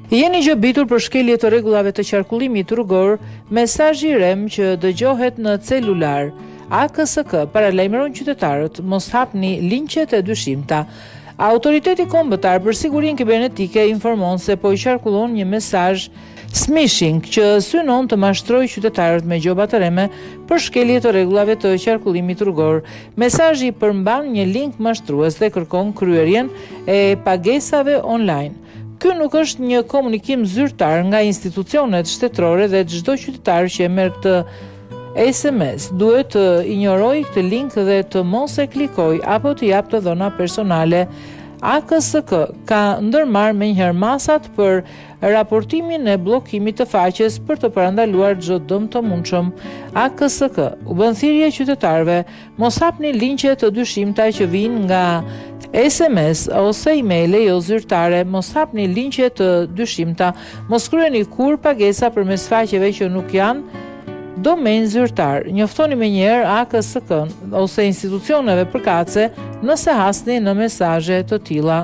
Jeni gjëbitur për shkelje të rregullave të qarkullimit rrugor, mesazhi rem që dëgjohet në celular. AKSK paralajmëron qytetarët mos hapni linqet e dyshimta. Autoriteti kombëtar për sigurinë kibernetike informon se po i qarkullon një mesazh smishing që synon të mashtrojë qytetarët me gjoba të reme për shkelje të rregullave të qarkullimit rrugor. Mesazhi përmban një link mashtrues dhe kërkon kryerjen e pagesave online. Ky nuk është një komunikim zyrtar nga institucionet shtetërore dhe çdo qytetar që e merr këtë SMS duhet të injorojë këtë link dhe të mos e klikojë apo të japë të dhëna personale. AKSK ka ndërmarrë menjëherë masat për raportimin e bllokimit të faqes për të parandaluar çdo dëm të mundshëm. AKSK u bën thirrje qytetarëve mos hapni linqe të dyshimta që vijnë nga SMS ose email-e jo zyrtare, mos hapni linqe të dyshimta, mos kryeni kur pagesa përmes faqeve që nuk janë domen zyrtar. Njoftoni menjëherë AKSK-n ose institucioneve përkatëse nëse hasni në mesazhe të tilla.